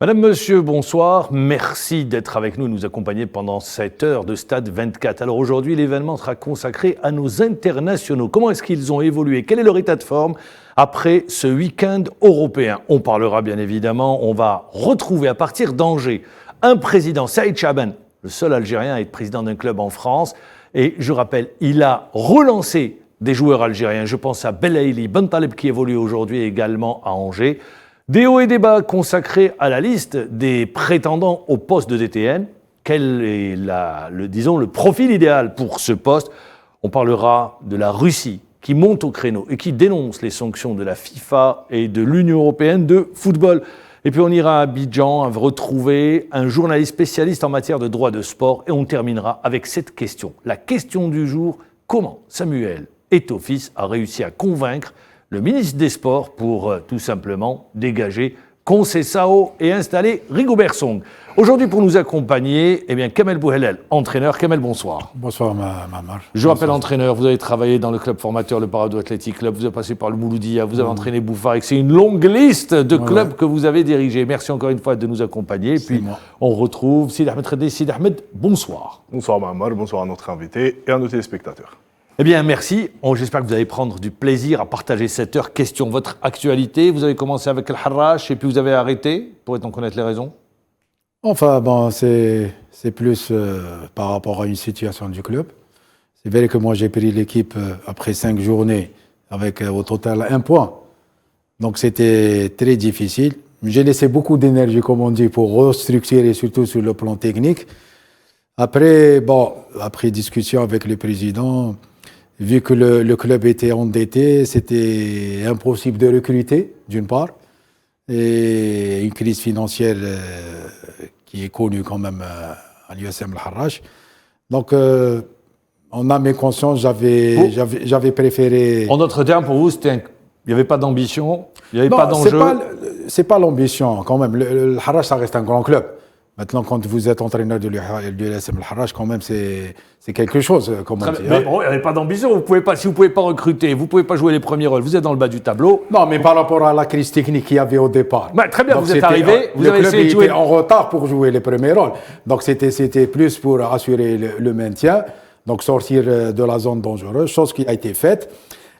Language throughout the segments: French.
Madame, Monsieur, bonsoir. Merci d'être avec nous et nous accompagner pendant cette heure de Stade 24. Alors aujourd'hui, l'événement sera consacré à nos internationaux. Comment est-ce qu'ils ont évolué? Quel est leur état de forme après ce week-end européen? On parlera bien évidemment, on va retrouver à partir d'Angers un président, Saïd Chaban, le seul Algérien à être président d'un club en France. Et je rappelle, il a relancé des joueurs algériens. Je pense à Belaïli, Bentaleb qui évolue aujourd'hui également à Angers. Des hauts et des bas consacrés à la liste des prétendants au poste de DTN. Quel est le profil idéal pour ce poste? On parlera de la Russie qui monte au créneau et qui dénonce les sanctions de la FIFA et de l'Union européenne de football. Et puis on ira à Abidjan retrouver un journaliste spécialiste en matière de droit de sport et on terminera avec cette question. La question du jour, comment Samuel Eto'o-Fils a réussi à convaincre le ministre des Sports pour tout simplement dégager Conceição et installer Rigobert Song. Aujourd'hui, pour nous accompagner, Kamel Bouhelel, entraîneur. Kamel, bonsoir. Bonsoir, Mamar. Je rappelle, entraîneur, vous avez travaillé dans le club formateur, le Parado Athletic Club, vous avez passé par le Mouloudia, vous avez entraîné Boufarik. C'est une longue liste de clubs que vous avez dirigés. Merci encore une fois de nous accompagner. Et puis, on retrouve Sid Ahmed Redé. Sid Ahmed, bonsoir. Bonsoir, Mamar. Bonsoir à notre invité et à nos téléspectateurs. Eh bien, merci. J'espère que vous allez prendre du plaisir à partager cette heure. Question, votre actualité. Vous avez commencé avec le Harrach et puis vous avez arrêté. Pourrait-on connaître les raisons? Enfin, c'est plus par rapport à une situation du club. C'est vrai que moi, j'ai pris l'équipe après 5 journées avec au total 1 point. Donc, c'était très difficile. J'ai laissé beaucoup d'énergie, comme on dit, pour restructurer, surtout sur le plan technique. Après discussion avec le président, vu que le club était endetté, c'était impossible de recruter, d'une part, et une crise financière qui est connue quand même à l'USM Al-Harrach. Donc, en âme et conscience, j'avais préféré... En d'autres termes, pour vous, il n'y avait pas d'ambition, il n'y avait pas d'enjeu. C'est pas l'ambition, quand même. Le Harrach, ça reste un grand club. Maintenant, quand vous êtes entraîneur de l'USM Al-Harrach, quand même, c'est quelque chose, comme on dit. Mais bon, il n'y avait pas d'ambition. Si vous ne pouvez pas recruter, vous ne pouvez pas jouer les premiers rôles, vous êtes dans le bas du tableau. Non, mais par rapport à la crise technique qu'il y avait au départ. Très bien, donc vous êtes arrivé, vous avez essayé de jouer. Le club était en retard pour jouer les premiers rôles. Donc, c'était plus pour assurer le maintien, donc sortir de la zone dangereuse, chose qui a été faite.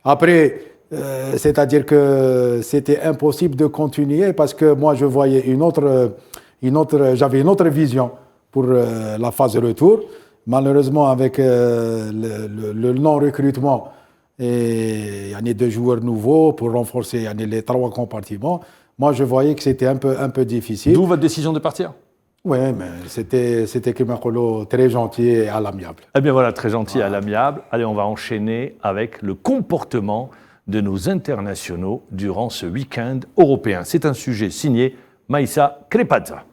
Après, c'est-à-dire que c'était impossible de continuer parce que moi, je voyais j'avais une autre vision pour la phase de retour. Malheureusement, avec le non-recrutement et de joueurs nouveaux pour renforcer les 3 compartiments, moi je voyais que c'était un peu difficile. D'où votre décision de partir? Oui, mais c'était Kemakolo très gentil et à l'amiable. Eh bien voilà, très gentil et à l'amiable. Allez, on va enchaîner avec le comportement de nos internationaux durant ce week-end européen. C'est un sujet signé Maïssa Krepadza.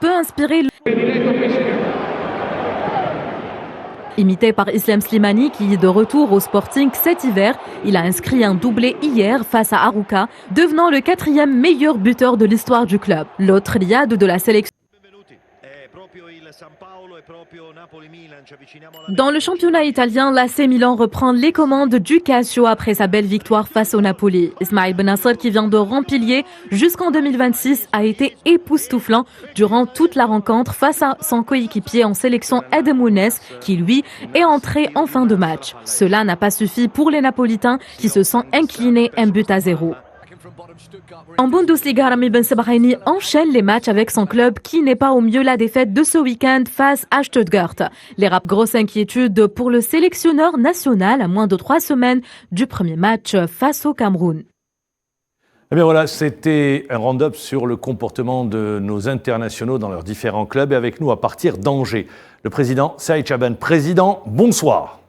Peut inspirer imité par Islam Slimani qui est de retour au Sporting cet hiver. Il a inscrit un doublé hier face à Arouca, devenant le 4e meilleur buteur de l'histoire du club. L'autre liade de la sélection. Dans le championnat italien, l'AC Milan reprend les commandes du Calcio après sa belle victoire face au Napoli. Ismaïl Bennacer, qui vient de Rempilier jusqu'en 2026, a été époustouflant durant toute la rencontre face à son coéquipier en sélection Edmounes, qui lui est entré en fin de match. Cela n'a pas suffi pour les Napolitains qui se sont inclinés 1-0. En Bundesliga, Rami Ben Sebaini enchaîne les matchs avec son club qui n'est pas au mieux la défaite de ce week-end face à Stuttgart. Les grosse inquiétude pour le sélectionneur national à moins de 3 semaines du premier match face au Cameroun. Eh bien voilà, c'était un round-up sur le comportement de nos internationaux dans leurs différents clubs et avec nous à partir d'Angers, le président Saïd Chaban. Président, bonsoir.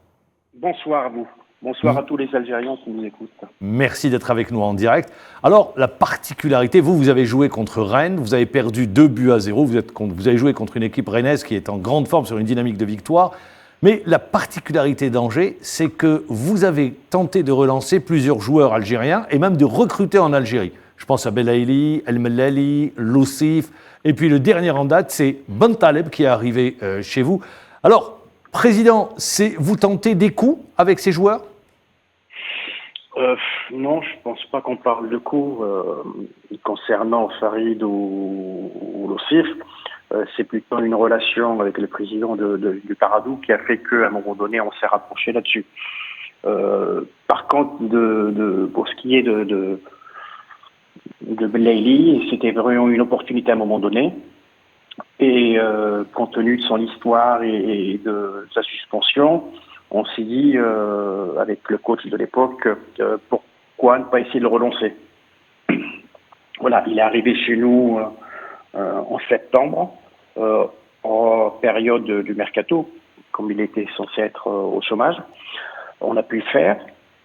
Bonsoir à vous. Bonsoir à tous les Algériens qui nous écoutent. Merci d'être avec nous en direct. Alors, la particularité, vous avez joué contre Rennes, vous avez perdu 2-0, vous avez joué contre une équipe rennaise qui est en grande forme sur une dynamique de victoire. Mais la particularité d'Angers, c'est que vous avez tenté de relancer plusieurs joueurs algériens et même de recruter en Algérie. Je pense à Belaïli, El Mellali, Loussif. Et puis le dernier en date, c'est Bentaleb qui est arrivé chez vous. Alors, président, vous tentez des coups avec ces joueurs ? Non, je pense pas qu'on parle de coup concernant Farid ou Lossif. C'est plutôt une relation avec le président du Paradou qui a fait qu'à un moment donné, on s'est rapproché là-dessus. Par contre, pour ce qui est de Belaïli, c'était vraiment une opportunité à un moment donné. Et compte tenu de son histoire et de sa suspension, on s'est dit, avec le coach de l'époque, pourquoi ne pas essayer de le relancer. Voilà, il est arrivé chez nous en septembre, en période du mercato, comme il était censé être au chômage. On a pu le faire.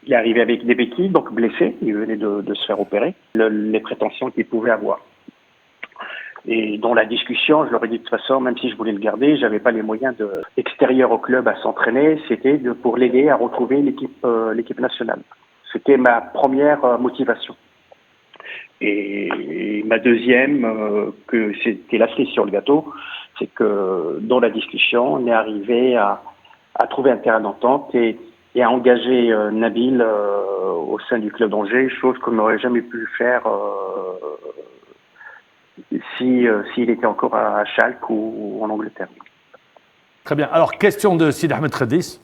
Il est arrivé avec des béquilles, donc blessé. Il venait de se faire opérer. Les prétentions qu'il pouvait avoir. Et dans la discussion, je leur ai dit de toute façon, même si je voulais le garder, j'avais pas les moyens extérieurs au club à s'entraîner. C'était pour l'aider à retrouver l'équipe nationale. C'était ma première motivation. Et ma deuxième, que c'était la cerise sur le gâteau, c'est que dans la discussion, on est arrivé à trouver un terrain d'entente et à engager Nabil au sein du club d'Angers, chose qu'on n'aurait jamais pu faire s'il était encore à Schalke ou en Angleterre. Très bien. Alors, question de Sid Ahmed Redis.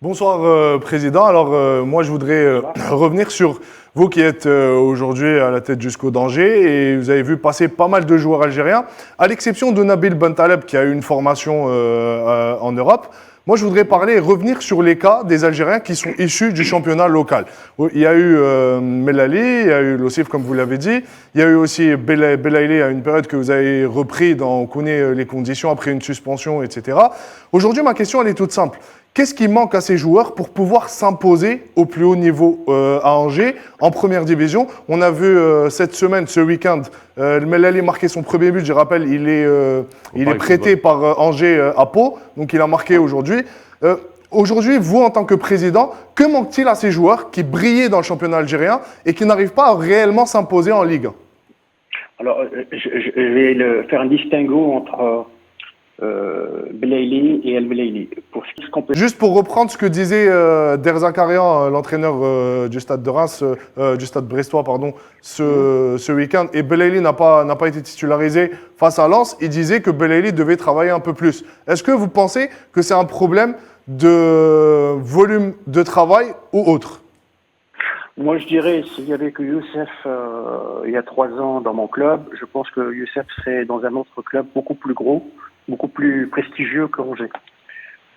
Bonsoir, Président. Alors, moi, je voudrais revenir sur vous qui êtes aujourd'hui à la tête jusqu'au danger et vous avez vu passer pas mal de joueurs algériens, à l'exception de Nabil Bentaleb qui a eu une formation en Europe. Moi, je voudrais revenir sur les cas des Algériens qui sont issus du championnat local. Il y a eu Melali, il y a eu Lossif, comme vous l'avez dit. Il y a eu aussi Belaïli à une période que vous avez repris, on connaît les conditions après une suspension, etc. Aujourd'hui, ma question, elle est toute simple. Qu'est-ce qui manque à ces joueurs pour pouvoir s'imposer au plus haut niveau à Angers, en première division? On a vu cette semaine, ce week-end, Melali marquer son premier but. Je rappelle, il est prêté par Angers à Pau, donc il a marqué aujourd'hui. Aujourd'hui, vous, en tant que président, que manque-t-il à ces joueurs qui brillaient dans le championnat algérien et qui n'arrivent pas à réellement s'imposer en Ligue? Alors, je vais faire un distinguo entre Belaïli et El Belaïli. Juste pour reprendre ce que disait Derzakarian, l'entraîneur du stade de Reims, du stade brestois, pardon, ce week-end, et Belaïli n'a pas été titularisé face à Lens, il disait que Belaïli devait travailler un peu plus. Est-ce que vous pensez que c'est un problème de volume de travail ou autre? Moi, je dirais, s'il y avait que Youssef il y a 3 ans dans mon club, je pense que Youssef serait dans un autre club beaucoup plus gros, beaucoup plus prestigieux que Angers.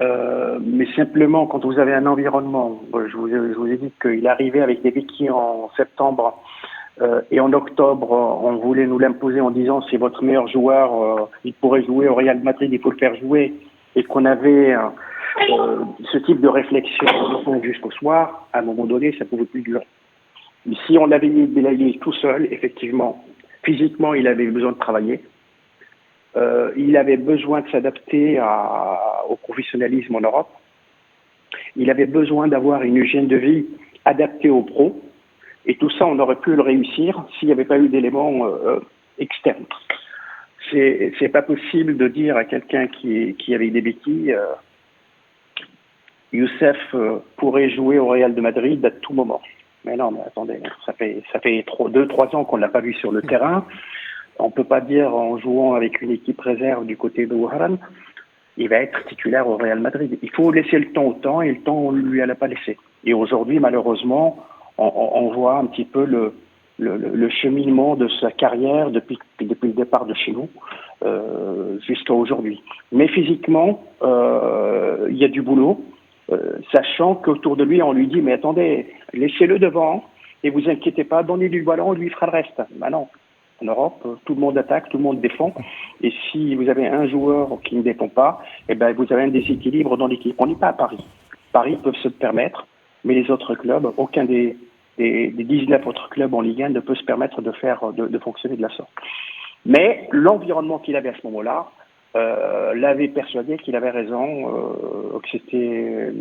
Mais simplement, quand vous avez un environnement, je vous ai dit qu'il arrivait avec des béquilles en septembre et en octobre, on voulait nous l'imposer en disant c'est votre meilleur joueur, il pourrait jouer au Real Madrid, il faut le faire jouer, et qu'on avait ce type de réflexion jusqu'au soir, à un moment donné, ça pouvait plus durer. Mais si on avait mis Belaïli tout seul, effectivement, physiquement, il avait besoin de travailler. Il avait besoin de s'adapter au professionnalisme en Europe. Il avait besoin d'avoir une hygiène de vie adaptée aux pros. Et tout ça, on aurait pu le réussir s'il n'y avait pas eu d'éléments externes. C'est pas possible de dire à quelqu'un qui avait des béquilles, Youssef pourrait jouer au Real de Madrid à tout moment. Mais non, mais attendez, ça fait 2-3 ans qu'on ne l'a pas vu sur le terrain. On ne peut pas dire en jouant avec une équipe réserve du côté de Wuhan, il va être titulaire au Real Madrid. Il faut laisser le temps au temps et le temps, on ne lui a pas laissé. Et aujourd'hui, malheureusement, on voit un petit peu le cheminement de sa carrière depuis le départ de chez nous jusqu'à aujourd'hui. Mais physiquement, il y a du boulot, sachant qu'autour de lui, on lui dit « mais attendez, laissez-le devant et vous inquiétez pas, donnez du ballon, lui fera le reste ». Ben non. En Europe, tout le monde attaque, tout le monde défend. Et si vous avez un joueur qui ne défend pas, eh ben vous avez un déséquilibre dans l'équipe. On n'est pas à Paris. Paris peuvent se le permettre, mais les autres clubs, aucun des 19 autres clubs en Ligue 1 ne peut se permettre de fonctionner de la sorte. Mais l'environnement qu'il avait à ce moment-là l'avait persuadé qu'il avait raison, que c'était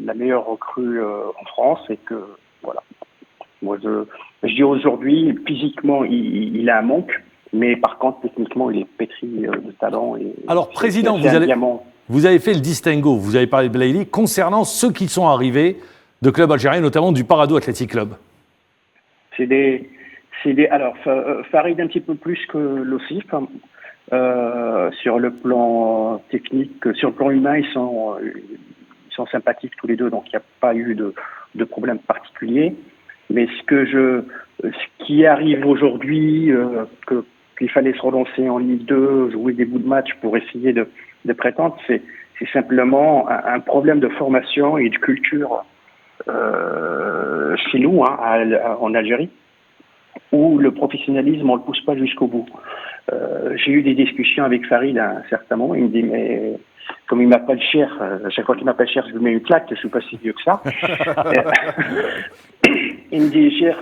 la meilleure recrue en France et que voilà. Moi, je dis aujourd'hui, physiquement, il a un manque, mais par contre, techniquement, il est pétri de talent. Alors, Président, vous avez fait le distinguo, vous avez parlé de Belaïli, concernant ceux qui sont arrivés de clubs algériens, notamment du Paradou Athletic Club. Alors, Farid un petit peu plus que l'OSIF. Sur le plan technique, sur le plan humain, ils sont sympathiques tous les deux, donc il n'y a pas eu de problème particulier. Mais ce qui arrive aujourd'hui, qu'il fallait se relancer en Ligue 2, jouer des bouts de match pour essayer de prétendre, c'est simplement un problème de formation et de culture chez nous, en Algérie, où le professionnalisme, on ne le pousse pas jusqu'au bout. J'ai eu des discussions avec Farid à un certain moment. Il me dit, mais comme il m'appelle cher, chaque fois qu'il m'appelle cher, je lui mets une claque, je ne suis pas si vieux que ça. Il me dit, cher,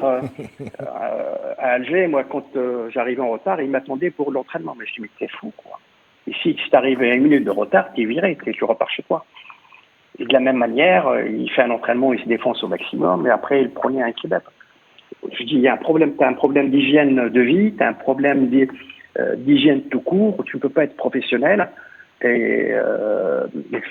à Alger, moi, quand j'arrivais en retard, il m'attendait pour l'entraînement. Mais je dis, mais t'es fou, quoi. Ici, si t'arrives à 1 minute de retard, t'es viré, tu repars chez toi. Et de la même manière, il fait un entraînement, il se défonce au maximum, et après, il prenait un kebab. Je dis, il y a un problème, t'as un problème d'hygiène de vie, t'as un problème d'hygiène tout court, tu ne peux pas être professionnel et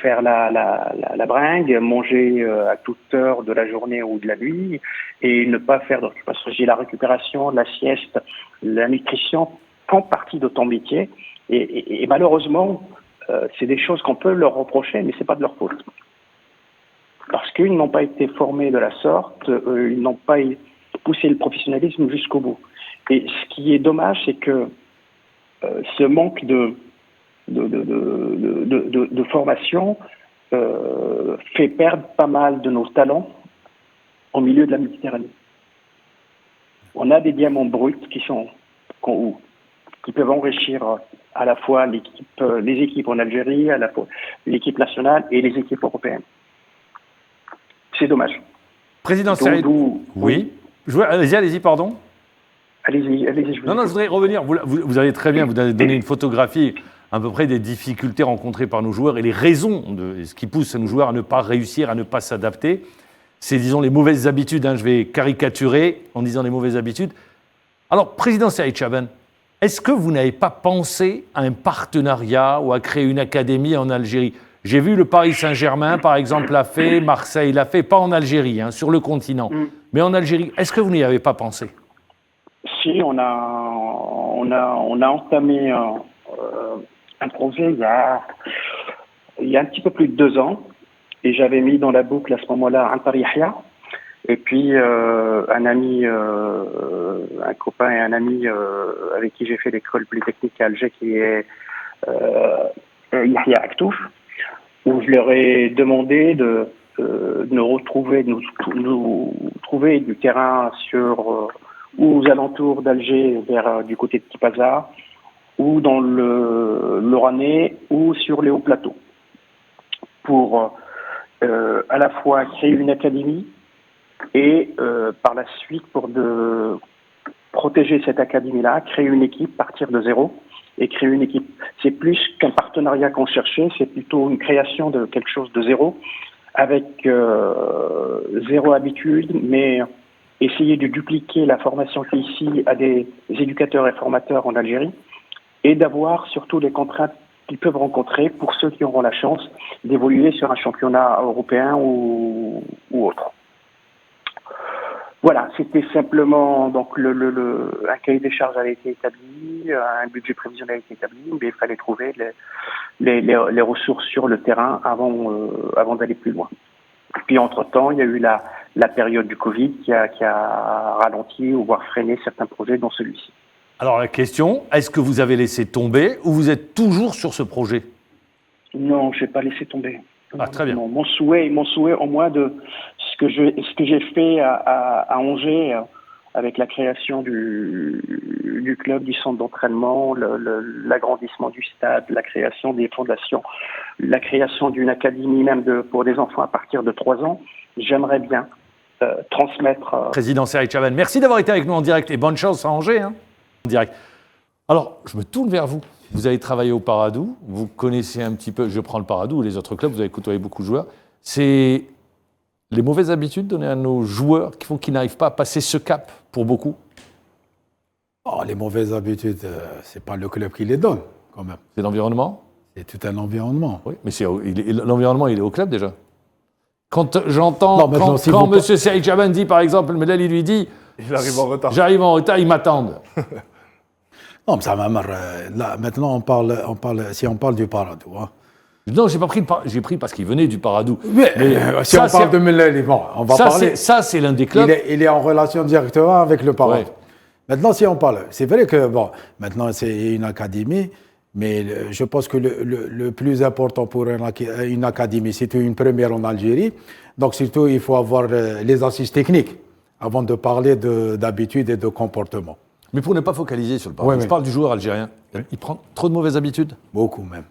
faire la bringue, manger à toute heure de la journée ou de la nuit et ne pas faire d'occupation. J'ai la récupération, la sieste, la nutrition font partie de ton métier et malheureusement, c'est des choses qu'on peut leur reprocher, mais c'est pas de leur faute. Parce qu'ils n'ont pas été formés de la sorte, ils n'ont pas poussé le professionnalisme jusqu'au bout. Et ce qui est dommage, c'est que ce manque de formation fait perdre pas mal de nos talents au milieu de la Méditerranée. On a des diamants bruts qui peuvent enrichir à la fois les équipes en Algérie, à la fois l'équipe nationale et les équipes européennes. C'est dommage. Président Saïd, oui. Allez-y, pardon. Allez-y. Non, je voudrais revenir. Vous avez très bien, vous avez donné une photographie à peu près des difficultés rencontrées par nos joueurs et les raisons de ce qui pousse nos joueurs à ne pas réussir, à ne pas s'adapter. C'est, disons, les mauvaises habitudes. Je vais caricaturer en disant les mauvaises habitudes. Alors, Président Saïd Chaban, est-ce que vous n'avez pas pensé à un partenariat ou à créer une académie en Algérie ? J'ai vu le Paris Saint-Germain, par exemple, l'a fait, Marseille l'a fait, pas en Algérie, sur le continent, mais en Algérie. Est-ce que vous n'y avez pas pensé ? Si, on a entamé un projet il y a un petit peu plus de 2 ans, et j'avais mis dans la boucle à ce moment-là Antar Yahya, et puis un ami, un copain et un ami avec qui j'ai fait l'école polytechnique à Alger, qui est Yahya Aktouf, où je leur ai demandé de nous trouver du terrain aux alentours d'Alger, du côté de Tipaza, ou dans le Loranais, ou sur les hauts plateaux, pour à la fois créer une académie et par la suite pour protéger cette académie-là, créer une équipe, partir de zéro et créer une équipe. C'est plus qu'un partenariat qu'on cherchait, c'est plutôt une création de quelque chose de zéro, avec zéro habitude, mais essayer de dupliquer la formation qui est ici à des éducateurs et formateurs en Algérie, et d'avoir surtout les contraintes qu'ils peuvent rencontrer pour ceux qui auront la chance d'évoluer sur un championnat européen ou autre. Voilà, c'était simplement, donc un cahier des charges avait été établi, un budget prévisionnel a été établi, mais il fallait trouver les ressources sur le terrain avant d'aller plus loin. Puis entre-temps, il y a eu la période du Covid qui a ralenti ou voire freiné certains projets, dont celui-ci. Alors la question, est-ce que vous avez laissé tomber ou vous êtes toujours sur ce projet ? Non, je n'ai pas laissé tomber. Ah, très bien. Non, mon souhait au moins de ce que j'ai fait à Angers avec la création du club, du centre d'entraînement, l'agrandissement du stade, la création des fondations, la création d'une académie même pour des enfants à partir de 3 ans, j'aimerais bien transmettre... Président Saïd Chaban, merci d'avoir été avec nous en direct et bonne chance à Angers. En direct. Alors, je me tourne vers vous. Vous avez travaillé au Paradou, vous connaissez un petit peu, je prends le Paradou ou les autres clubs, vous avez côtoyé beaucoup de joueurs. C'est les mauvaises habitudes données à nos joueurs qui font qu'ils n'arrivent pas à passer ce cap pour beaucoup ? Les mauvaises habitudes, c'est pas le club qui les donne, quand même. C'est l'environnement ? C'est tout un environnement. Oui, mais l'environnement, il est au club déjà. Quand j'entends, quand M. Saïd Chaban dit, par exemple, Melali lui dit, Il arrive en retard. J'arrive en retard, ils m'attendent. Non, mais ça m'a marre. Là, maintenant, si on parle du Paradou. Hein. Non, j'ai pas pris j'ai pris parce qu'il venait du Paradou. Mais, si ça, on parle de Melali, bon, on va ça, parler. Ça, c'est l'un des clubs. Il est en relation directement avec le Paradou. Ouais. Maintenant, si on parle, c'est vrai que, bon, maintenant, c'est une académie, mais je pense que le plus important pour une académie, c'est une première en Algérie. Donc, surtout, il faut avoir les assises techniques avant de parler d'habitude et de comportement. Mais pour ne pas focaliser sur le Paradou, je parle du joueur algérien. Il prend trop de mauvaises habitudes? Beaucoup même.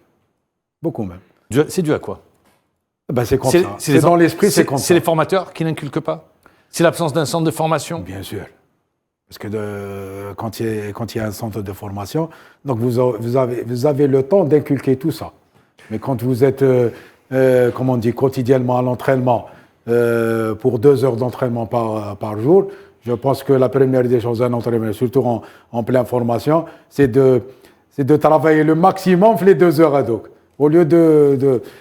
Beaucoup même. C'est dû à quoi? Ben, c'est comme ça. C'est dans l'esprit, c'est comme ça. C'est les formateurs qui n'inculquent pas? C'est l'absence d'un centre de formation? Bien sûr. Parce que quand il y a un centre de formation, donc vous avez le temps d'inculquer tout ça. Mais quand vous êtes, comme on dit, quotidiennement à l'entraînement, pour 2 heures d'entraînement par jour, je pense que la première des choses, un entraîneur, surtout en pleine formation, c'est de travailler le maximum les 2 heures ad hoc. Au lieu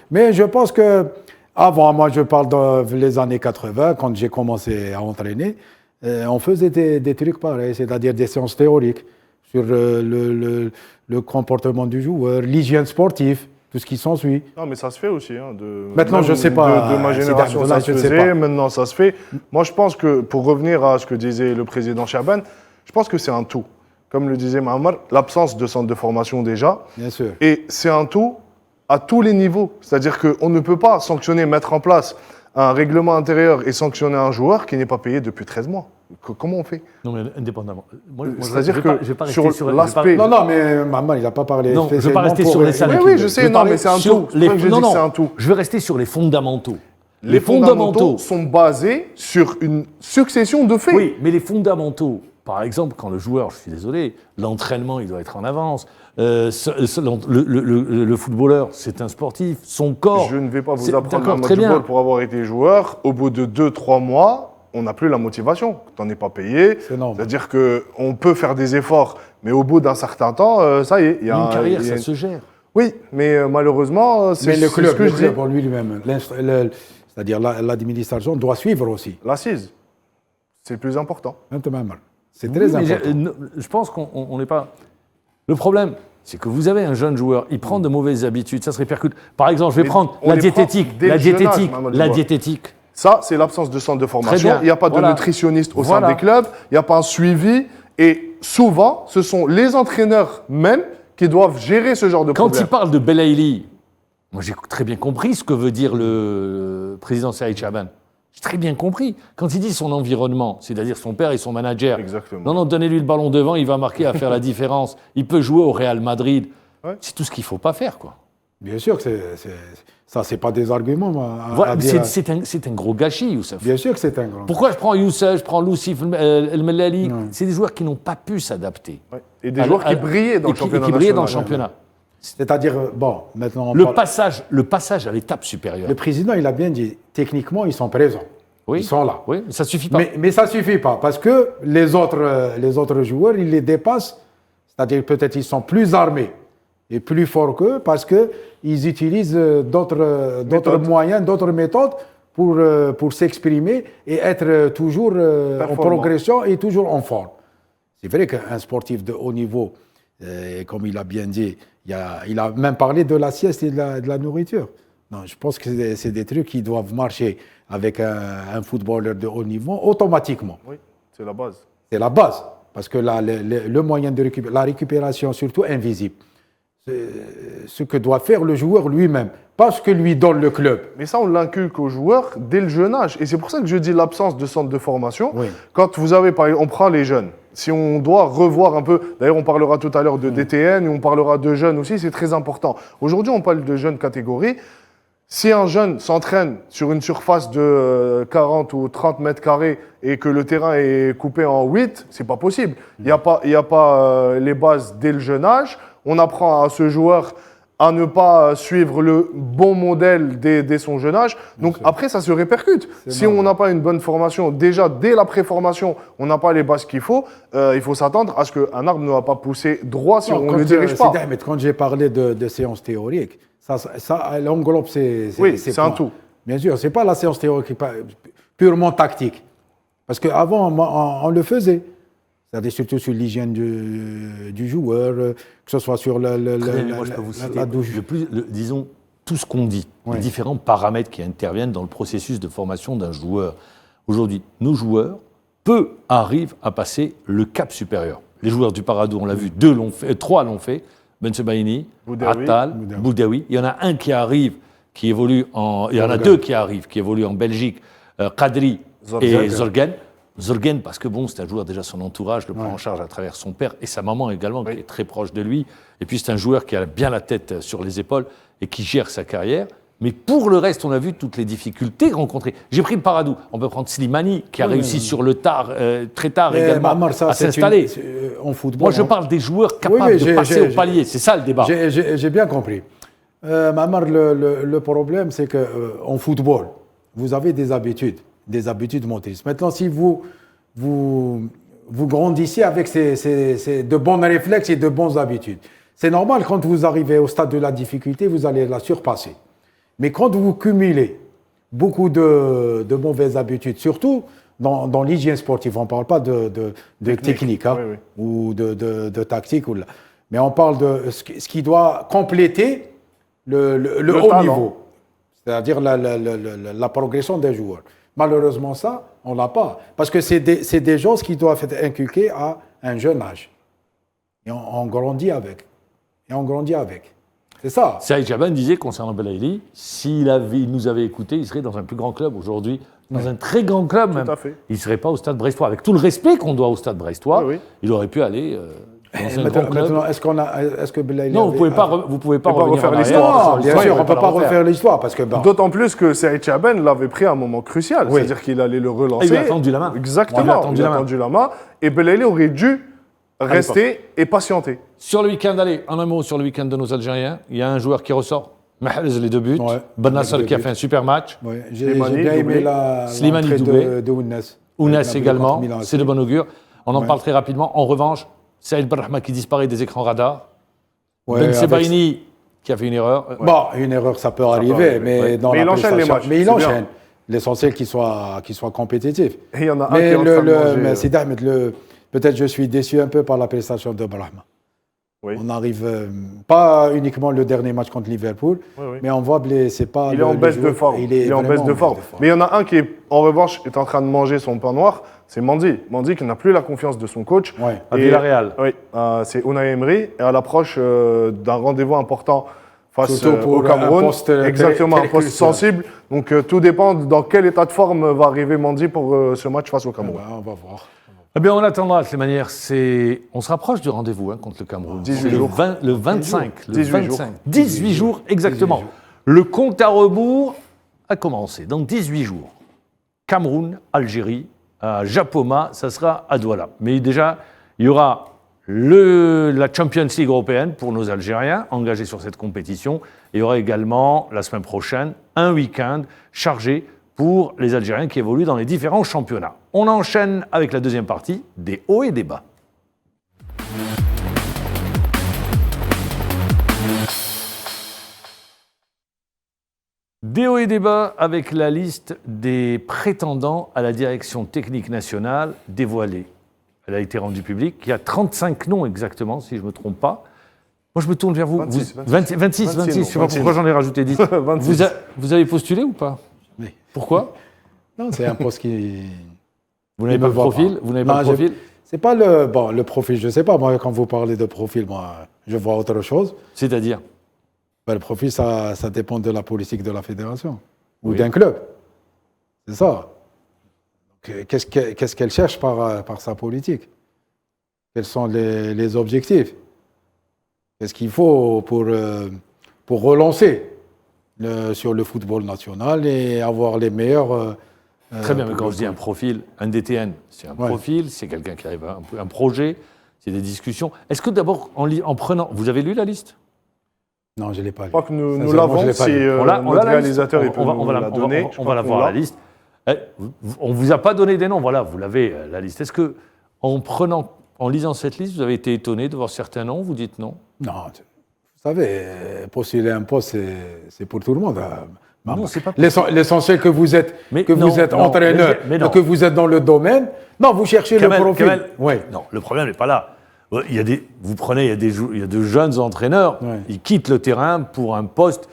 Mais je pense que avant, moi je parle des années 80, quand j'ai commencé à entraîner, on faisait des trucs pareils, c'est-à-dire des séances théoriques sur le comportement du joueur, l'hygiène sportive, tout ce qui s'ensuit. Non, mais ça se fait aussi. Hein, maintenant, je ne sais pas. De ma génération, ça se faisait. Maintenant, ça se fait. Moi, je pense que, pour revenir à ce que disait le président Chaban, je pense que c'est un tout. Comme le disait Mahamar, l'absence de centre de formation déjà. Bien sûr. Et c'est un tout à tous les niveaux. C'est-à-dire qu'on ne peut pas sanctionner, mettre en place un règlement intérieur et sanctionner un joueur qui n'est pas payé depuis 13 mois. Comment on fait? Non, mais indépendamment. C'est-à-dire que sur l'aspect... Non, mais Maman, il n'a pas parlé. Non, je ne vais pas rester sur les salles. Oui, je sais, non, mais c'est un tout. C'est un tout. Je vais rester sur les fondamentaux. Les fondamentaux sont basés sur une succession de faits. Oui, mais les fondamentaux, par exemple, quand le joueur, je suis désolé, l'entraînement, il doit être en avance. Le footballeur, c'est un sportif. Son corps. Je ne vais pas vous apprendre un match de football pour avoir été joueur. Au bout de 2-3 mois, on n'a plus la motivation. Tu n'en es pas payé. C'est-à-dire qu'on peut faire des efforts, mais au bout d'un certain temps, ça y est. Une carrière, ça se gère. Oui, mais malheureusement, c'est le club, ce que je dis. Pour lui-même, c'est-à-dire l'administration doit suivre aussi. L'assise, c'est le plus important. C'est très important. Je pense qu'on n'est pas... Le problème, c'est que vous avez un jeune joueur, il prend de mauvaises habitudes, ça se répercute. Par exemple, je vais prendre la diététique. La diététique. Ça, c'est l'absence de centre de formation. Il n'y a pas de nutritionniste au sein des clubs. Il n'y a pas un suivi. Et souvent, ce sont les entraîneurs même qui doivent gérer ce genre de problème. Quand il parle de Belaïli, moi j'ai très bien compris ce que veut dire le président Saïd Chaban. J'ai très bien compris. Quand il dit son environnement, c'est-à-dire son père et son manager. Exactement. Non, donnez-lui le ballon devant, il va marquer, à faire la différence. Il peut jouer au Real Madrid. Ouais. C'est tout ce qu'il ne faut pas faire, quoi. Bien sûr que ça, c'est pas des arguments. Voilà, c'est un gros gâchis, Youssef. Bien sûr que c'est un gros. Pourquoi je prends Youssef, je prends Loussif, El Melali? C'est des joueurs qui n'ont pas pu s'adapter. Ouais. Et des joueurs qui brillaient dans le championnat. C'est-à-dire, bon, maintenant... Le passage à l'étape supérieure. Le président, il a bien dit, techniquement, ils sont présents. Oui. Ils sont là. Oui, mais ça ne suffit pas. Mais ça ne suffit pas, parce que les autres joueurs, ils les dépassent. C'est-à-dire, peut-être, ils sont plus armés et plus forts qu'eux, parce qu'ils utilisent d'autres moyens, d'autres méthodes pour s'exprimer et être toujours en progression et toujours en forme. C'est vrai qu'un sportif de haut niveau, comme il a bien dit, il a même parlé de la sieste et de la nourriture. Non, je pense que c'est des trucs qui doivent marcher avec un footballeur de haut niveau automatiquement. Oui, c'est la base. C'est la base, parce que le moyen de la récupération, surtout invisible, c'est ce que doit faire le joueur lui-même, pas ce que lui donne le club. Mais ça, on l'inculque aux joueurs dès le jeune âge. Et c'est pour ça que je dis l'absence de centre de formation. Oui. Quand vous avez, par exemple, on prend les jeunes. Si on doit revoir un peu, d'ailleurs on parlera tout à l'heure de DTN, et on parlera de jeunes aussi, c'est très important. Aujourd'hui, on parle de jeunes catégories. Si un jeune s'entraîne sur une surface de 40 ou 30 mètres carrés et que le terrain est coupé en 8, c'est pas possible. Il n'y a pas les bases dès le jeune âge. On apprend à ce joueur à ne pas suivre le bon modèle dès son jeune âge. Donc après, ça se répercute. Si on n'a pas une bonne formation, déjà dès la préformation, on n'a pas les bases qu'il faut, il faut s'attendre à ce qu'un arbre ne va pas pousser droit si on ne le dirige pas. Mais quand j'ai parlé de séances théoriques, ça englobe ces oui, c'est points. un tout. Bien sûr, ce n'est pas la séance théorique purement tactique. Parce qu'avant, on le faisait. C'est-à-dire surtout sur l'hygiène du joueur, que ce soit sur Moi, je peux vous citer, la douche. disons, tout ce qu'on dit, Ouais. les différents paramètres qui interviennent dans le processus de formation d'un joueur. Aujourd'hui, nos joueurs, peu arrivent à passer le cap supérieur. Les joueurs du Paradou, on l'a vu, 3 l'ont fait. Ben Sebaini, Boudaoui. Attal, Boudaoui. Il y en a un qui arrive, qui évolue il y en a 2 qui arrivent, qui évoluent en Belgique, Kadri et Zorgen. Zorgen, parce que bon, c'est un joueur, déjà son entourage le prend en charge à travers son père et sa maman également, qui est très proche de lui. Et puis c'est un joueur qui a bien la tête sur les épaules et qui gère sa carrière. Mais pour le reste, on a vu toutes les difficultés rencontrées. J'ai pris le Paradou. On peut prendre Slimani, qui a réussi sur le tard, très tard également, à s'installer. En football. Moi, je parle des joueurs capables de passer au palier. C'est ça le débat. J'ai bien compris. Mamar, le problème, c'est qu'en football, vous avez des habitudes motrices. Maintenant, si vous grandissez avec de bons réflexes et de bonnes habitudes, c'est normal, quand vous arrivez au stade de la difficulté, vous allez la surpasser. Mais quand vous cumulez beaucoup de mauvaises habitudes, surtout dans l'hygiène sportive, on ne parle pas de technique hein, ou de tactique, mais on parle de ce qui doit compléter le haut niveau, c'est-à-dire la progression des joueurs. Malheureusement, ça, on ne l'a pas. Parce que c'est des choses qui doivent être inculquées à un jeune âge. Et on grandit avec. C'est ça. Saïd Chaban disait concernant Belaïli, s'il nous avait écoutés, il serait dans un plus grand club aujourd'hui, dans un très grand club même. Tout à fait. Il ne serait pas au Stade Brestois. Avec tout le respect qu'on doit au Stade Brestois, il aurait pu aller dans un grand club. Maintenant, est-ce que Belaïli... Non, vous ne pouvez pas revenir refaire en l'histoire. arrière. Bien sûr, on ne peut pas refaire l'histoire. Parce que, D'autant plus que Saïd Chaban l'avait pris à un moment crucial. Oui. C'est-à-dire qu'il allait le relancer. Il a tendu la main. Exactement. Il a tendu la main. Et Belaïli aurait dû rester et patienter. Sur le week-end, allez, en un mot sur le week-end de nos Algériens, il y a un joueur qui ressort, Mahrez, les 2 buts. Ouais. Ben Nasser Les 2 qui a buts. fait un super match. ouais, j'ai Slimani, bien doublé. aimé Slimani, l'entrée doublé. de Ounas. Ounas également, Milan, c'est de bon augure. On en Ouais. parle très rapidement. En revanche, Saïd Brahma qui disparaît des écrans radars. Ouais, Ben avec- Sebaini qui a fait une erreur. Bon, une erreur, ça peut arriver, arriver, mais ouais. dans Mais la il enchaîne les prestation- matchs, Mais il c'est bien. enchaîne. L'essentiel qu'il soit compétitif. Et il y en a un qui Mais est en train de manger, mais Sid Ahmed, peut-être je suis déçu un peu par la prestation de Brahma. Oui. On arrive, pas uniquement le dernier match contre Liverpool, mais on voit que c'est pas. Il est en baisse de forme. Il est en baisse de forme. Mais il y en a un qui, en revanche, est en train de manger son pain noir, c'est Mandi. Mandi qui n'a plus la confiance de son coach. Ouais. À Villarreal. Oui, c'est Unai Emery. Et à l'approche d'un rendez-vous important face Surtout pour au Cameroun. un poste Exactement, très un poste crucial. sensible. Donc tout dépend dans quel état de forme va arriver Mandi pour ce match face au Cameroun. On va voir. Eh bien, on attendra de toutes les manières. On se rapproche du rendez-vous contre le Cameroun. 18 C'est jours. le 25. Le 18 jours. 18 jours, exactement. Le compte à rebours a commencé dans 18 jours. Cameroun, Algérie, à Japoma, ça sera à Douala. Mais déjà, il y aura la Champions League européenne pour nos Algériens engagés sur cette compétition. Et il y aura également, la semaine prochaine, un week-end chargé pour les Algériens qui évoluent dans les différents championnats. On enchaîne avec la deuxième partie, des hauts et des bas. Des hauts et des bas avec la liste des prétendants à la direction technique nationale dévoilée. Elle a été rendue publique. Il y a 35 noms exactement, si je ne me trompe pas. Moi, je me tourne vers vous. 26, 26, je ne sais pas 26. pourquoi j'en ai rajouté 10. 26. Vous avez postulé ou pas? Oui. Pourquoi? Non, c'est un poste qui. Vous n'avez Il pas me le voit profil? pas. Vous n'avez Non, pas le profil? C'est pas le profil, je sais pas. Moi, quand vous parlez de profil, moi, je vois autre chose. C'est-à-dire? Ben, le profil, ça dépend de la politique de la fédération ou Oui. d'un club. C'est ça. Donc, qu'est-ce qu'elle cherche par sa politique? Quels sont les objectifs? Qu'est-ce qu'il faut pour relancer sur le football national et avoir les meilleurs... Très bien, mais pour quand le je dis un profil, un DTN, c'est un Ouais. profil, c'est quelqu'un qui arrive à un projet, c'est des discussions. Est-ce que d'abord, en prenant... Vous avez lu la liste? Non, je ne l'ai pas Je lu. crois que nous Sincèrement, je l'avons, l'ai pas si lu. On l'a notre la liste. réalisateur il peut on va nous la la donner. on va la voir, la liste. On ne vous a pas donné des noms, voilà, vous l'avez, la liste. Est-ce que, en lisant cette liste, vous avez été étonné de voir certains noms? Vous dites non? Non, vous savez, postuler un poste, c'est pour tout le monde. Non, c'est pas L'essentiel que vous êtes, Mais vous êtes entraîneur, mais non. que vous êtes dans le domaine. Non, vous cherchez le profil. Oui. Non, le problème n'est pas là. Il y a de jeunes entraîneurs, ils quittent le terrain pour un poste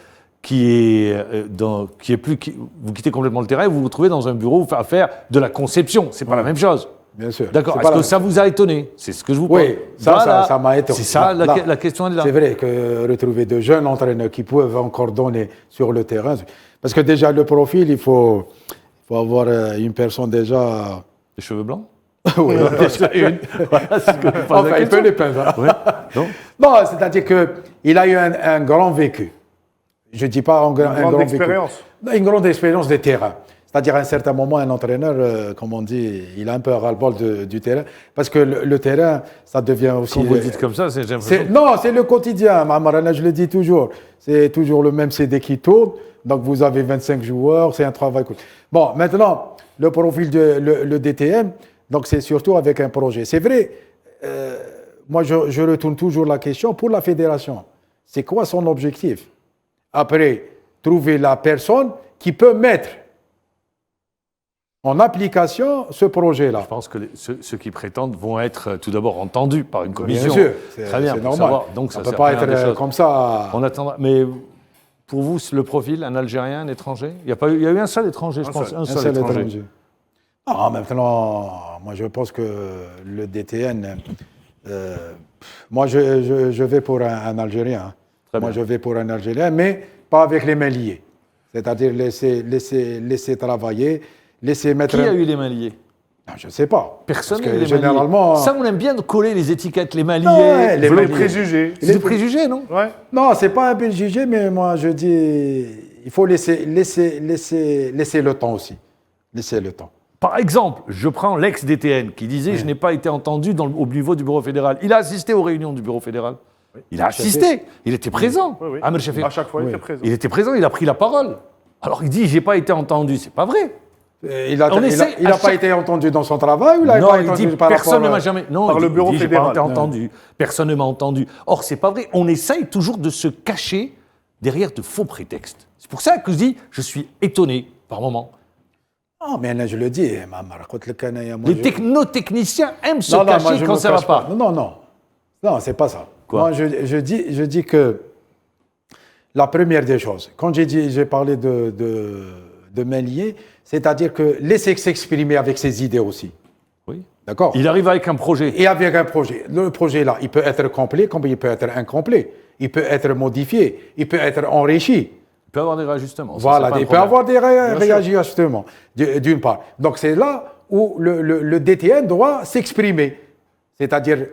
vous quittez complètement le terrain et vous vous trouvez dans un bureau à faire de la conception. C'est pas la même chose. Bien sûr. D'accord. Est-ce que ça vous a étonné? C'est ce que je vous pose. Oui, ça m'a étonné. C'est ça, la question est là. C'est vrai que retrouver de jeunes entraîneurs qui peuvent encore donner sur le terrain, parce que déjà le profil, il faut avoir une personne déjà... Les cheveux blancs? Oui, déjà une. Voilà, c'est ce que je pose Enfin, la il peut question. les peindre. Hein. Ouais. Non, c'est-à-dire qu'il a eu un grand vécu. Je ne dis pas un grand expérience. Vécu. Une grande expérience de terrain. C'est-à-dire à un certain moment, un entraîneur, comme on dit, il a un peu ras-le-bol du terrain. Parce que le terrain, ça devient aussi... Quand vous le dites comme ça, j'ai l'impression... Non, c'est le quotidien, Mamarana, je le dis toujours. C'est toujours le même CD qui tourne. Donc vous avez 25 joueurs, c'est un travail. Bon, maintenant, le profil le DTN, donc c'est surtout avec un projet. C'est vrai, moi je retourne toujours la question pour la fédération. C'est quoi son objectif? Après, trouver la personne qui peut mettre en application ce projet-là. Je pense que ceux qui prétendent vont être tout d'abord entendus par une commission. Bien sûr, très bien, c'est pour normal. savoir. Donc ça ne peut sert pas à rien des être choses. comme ça. On attendra. Mais pour vous, le profil, un Algérien, un étranger, il y a eu un seul étranger, je pense, un seul étranger. Ah, maintenant, moi je pense que le DTN, moi je vais pour un Algérien. Moi je vais pour un Algérien, mais pas avec les mains liées. C'est-à-dire laisser travailler, laisser mettre... Qui a eu les mains liées? Non, je ne sais pas. Personne Parce n'a eu que les mains généralement... liées. Ça, on aime bien de coller les étiquettes, les mains liées. Ouais, les mains liées. préjugés. C'est des préjugés, non? Ouais. Non, c'est pas un préjugé, mais moi je dis, il faut laisser le temps aussi. Laisser le temps. Par exemple, je prends l'ex-DTN qui disait je n'ai pas été entendu au niveau du bureau fédéral. Il a assisté aux réunions du bureau fédéral. Il a assisté. Il était présent. Oui. Amr Chafik. À chaque fois, il était présent. Il était présent, il a pris la parole. Alors il dit j'ai pas été entendu. C'est pas vrai. Il n'a pas été entendu dans son travail ou il n'a pas été entendu par personne ne m'a jamais. Non, par le bureau j'ai pas fédéral. été entendu. Personne ne m'a entendu. Or, c'est pas vrai. On essaye toujours de se cacher derrière de faux prétextes. C'est pour ça que je dis je suis étonné par moment. Non, mais là, je le dis. Les techniciens aiment se cacher quand ça ne va pas. Non, c'est pas ça. Quoi? Moi, je dis que la première des choses, quand j'ai parlé de main liée, c'est-à-dire que laisser s'exprimer avec ses idées aussi. Oui. D'accord? Il arrive avec un projet. Et avec un projet. Le projet là, il peut être complet comme il peut être incomplet. Il peut être modifié, il peut être enrichi. Il peut avoir des réajustements. Voilà, il peut avoir des réajustements, d'une part. Donc c'est là où le DTN doit s'exprimer. C'est-à-dire